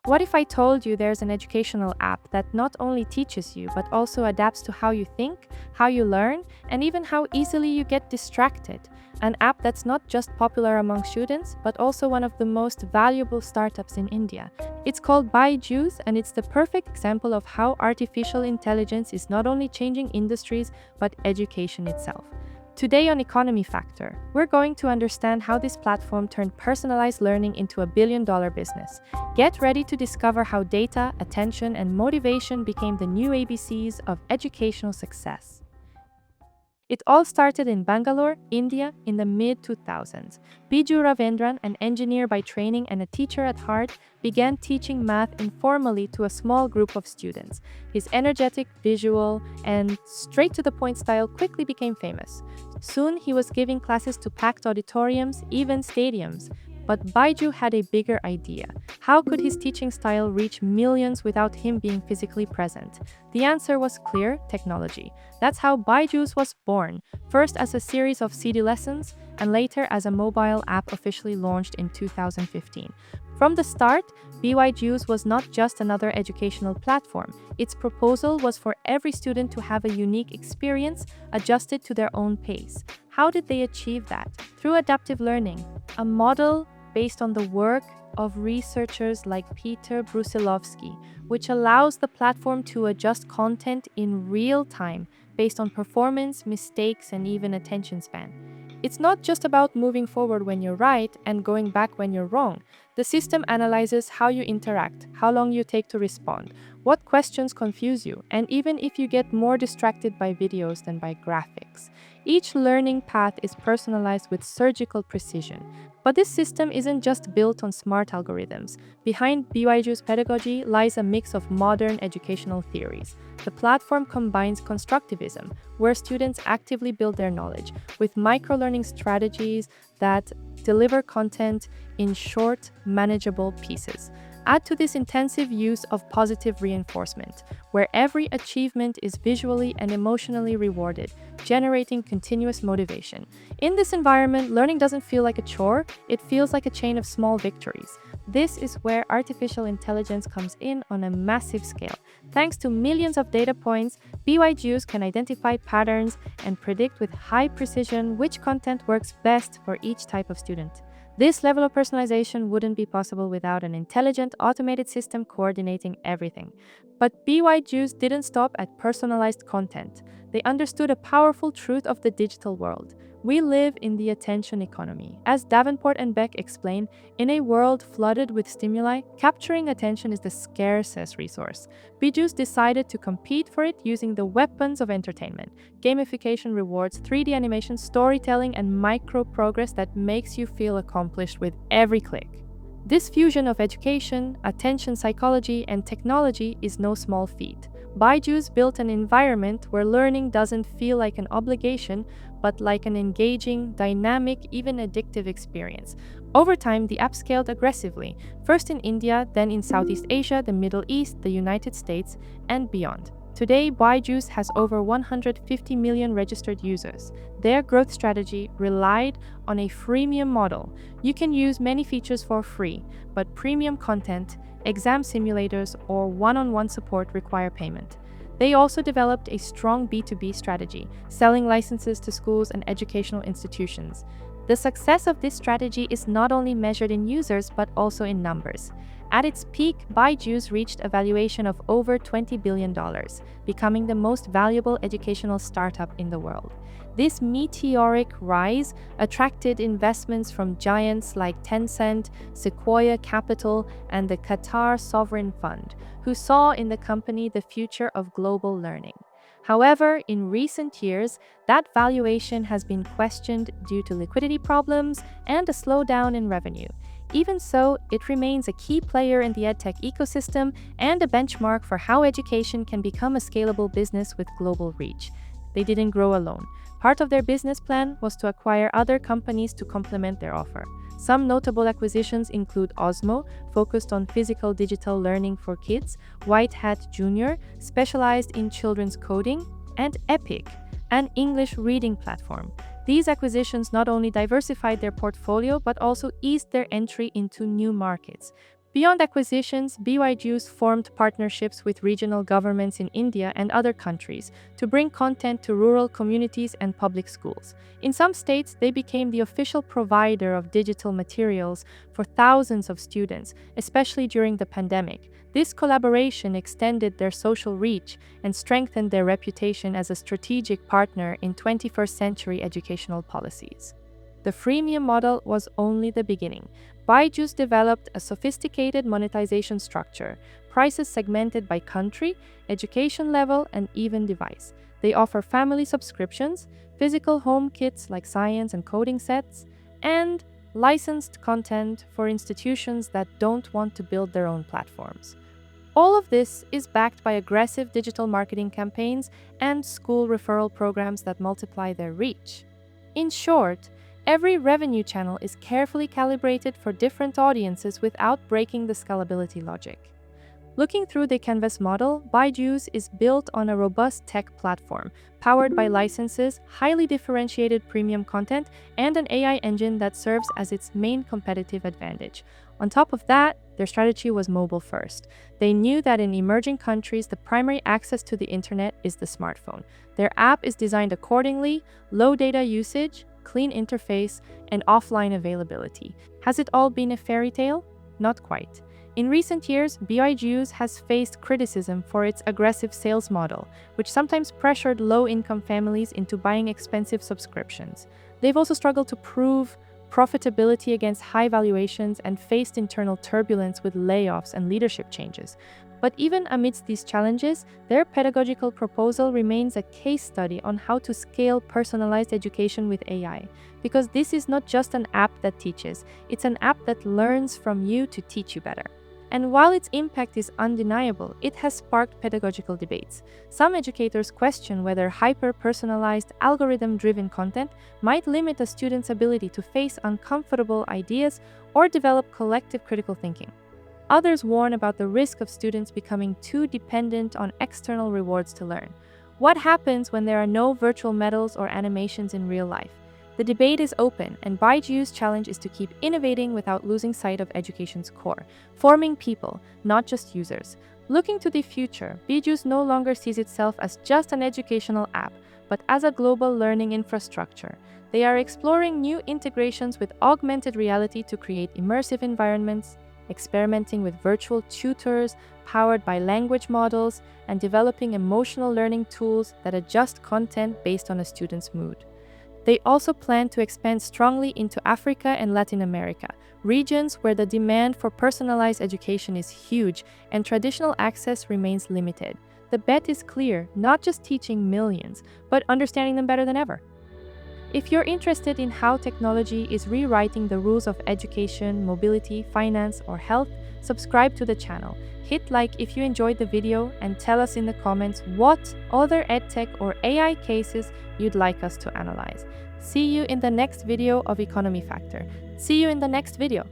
What if I told you there's an educational app that not only teaches you but also adapts to how you think, how you learn, and even how easily you get distracted? An app that's not just popular among students but also one of the most valuable startups in India. It's called BYJU'S, and it's the perfect example of how artificial intelligence is not only changing industries but education itself. Today on Economy Factor, we're going to understand how this platform turned personalized learning into a billion-dollar business. Get ready to discover how data, attention, and motivation became the new ABCs of educational success. It all started in Bangalore, India, in the mid-2000s. Biju Ravendran, an engineer by training and a teacher at heart, began teaching math informally to a small group of students. His energetic, visual, and straight-to-the-point style quickly became famous. Soon, he was giving classes to packed auditoriums, even stadiums. But Baiju had a bigger idea. How could his teaching style reach millions without him being physically present? The answer was clear: technology. That's how BYJU'S was born, first as a series of CD lessons, and later as a mobile app officially launched in 2015. From the start, BYJU'S was not just another educational platform. Its proposal was for every student to have a unique experience, adjusted to their own pace. How did they achieve that? Through adaptive learning, a model based on the work of researchers like Peter Brusilovsky, which allows the platform to adjust content in real time based on performance, mistakes, and even attention span. It's not just about moving forward when you're right and going back when you're wrong. The system analyzes how you interact, how long you take to respond, what questions confuse you, and even if you get more distracted by videos than by graphics. Each learning path is personalized with surgical precision. But this system isn't just built on smart algorithms. Behind BYJU'S pedagogy lies a mix of modern educational theories. The platform combines constructivism, where students actively build their knowledge, with micro-learning strategies that deliver content in short, manageable pieces. Add to this intensive use of positive reinforcement, where every achievement is visually and emotionally rewarded, generating continuous motivation. In this environment, learning doesn't feel like a chore, it feels like a chain of small victories. This is where artificial intelligence comes in on a massive scale. Thanks to millions of data points, BYJU'S can identify patterns and predict with high precision which content works best for each type of student. This level of personalization wouldn't be possible without an intelligent, automated system coordinating everything. But BYJU'S didn't stop at personalized content. They understood a powerful truth of the digital world. We live in the attention economy. As Davenport and Beck explain, in a world flooded with stimuli, capturing attention is the scarcest resource. BYJU'S decided to compete for it using the weapons of entertainment: gamification rewards, 3D animation, storytelling, and micro-progress that makes you feel accomplished with every click. This fusion of education, attention psychology, and technology is no small feat. BYJU'S built an environment where learning doesn't feel like an obligation, but like an engaging, dynamic, even addictive experience. Over time, the app scaled aggressively, first in India, then in Southeast Asia, the Middle East, the United States, and beyond. Today, BYJU'S has over 150 million registered users. Their growth strategy relied on a freemium model. You can use many features for free, but premium content, exam simulators, or one-on-one support require payment. They also developed a strong B2B strategy, selling licenses to schools and educational institutions. The success of this strategy is not only measured in users but also in numbers. At its peak, BYJU'S reached a valuation of over $20 billion, becoming the most valuable educational startup in the world. This meteoric rise attracted investments from giants like Tencent, Sequoia Capital, and the Qatar Sovereign Fund, who saw in the company the future of global learning. However, in recent years, that valuation has been questioned due to liquidity problems and a slowdown in revenue. Even so, it remains a key player in the EdTech ecosystem and a benchmark for how education can become a scalable business with global reach. They didn't grow alone. Part of their business plan was to acquire other companies to complement their offer. Some notable acquisitions include Osmo, focused on physical-digital learning for kids, White Hat Junior, specialized in children's coding, and Epic, an English reading platform. These acquisitions not only diversified their portfolio but also eased their entry into new markets. Beyond acquisitions, BYJU'S formed partnerships with regional governments in India and other countries to bring content to rural communities and public schools. In some states, they became the official provider of digital materials for thousands of students, especially during the pandemic. This collaboration extended their social reach and strengthened their reputation as a strategic partner in 21st century educational policies. The freemium model was only the beginning. BYJU'S developed a sophisticated monetization structure, prices segmented by country, education level, and even device. They offer family subscriptions, physical home kits like science and coding sets, and licensed content for institutions that don't want to build their own platforms. All of this is backed by aggressive digital marketing campaigns and school referral programs that multiply their reach. In short, every revenue channel is carefully calibrated for different audiences without breaking the scalability logic. Looking through the Canvas model, BYJU'S is built on a robust tech platform, powered by licenses, highly differentiated premium content, and an AI engine that serves as its main competitive advantage. On top of that, their strategy was mobile first. They knew that in emerging countries, the primary access to the internet is the smartphone. Their app is designed accordingly, low data usage, clean interface, and offline availability. Has it all been a fairy tale? Not quite. In recent years, BYJU'S has faced criticism for its aggressive sales model, which sometimes pressured low-income families into buying expensive subscriptions. They've also struggled to prove profitability against high valuations and faced internal turbulence with layoffs and leadership changes. But even amidst these challenges, their pedagogical proposal remains a case study on how to scale personalized education with AI. Because this is not just an app that teaches, it's an app that learns from you to teach you better. And while its impact is undeniable, it has sparked pedagogical debates. Some educators question whether hyper-personalized, algorithm-driven content might limit a student's ability to face uncomfortable ideas or develop collective critical thinking. Others warn about the risk of students becoming too dependent on external rewards to learn. What happens when there are no virtual medals or animations in real life? The debate is open, and BYJU'S challenge is to keep innovating without losing sight of education's core, forming people, not just users. Looking to the future, BYJU'S no longer sees itself as just an educational app, but as a global learning infrastructure. They are exploring new integrations with augmented reality to create immersive environments, experimenting with virtual tutors powered by language models, and developing emotional learning tools that adjust content based on a student's mood. They also plan to expand strongly into Africa and Latin America, regions where the demand for personalized education is huge and traditional access remains limited. The bet is clear, not just teaching millions, but understanding them better than ever. If you're interested in how technology is rewriting the rules of education, mobility, finance, or health, subscribe to the channel. Hit like if you enjoyed the video and tell us in the comments what other EdTech or AI cases you'd like us to analyze. See you in the next video of Economy Factor. See you in the next video.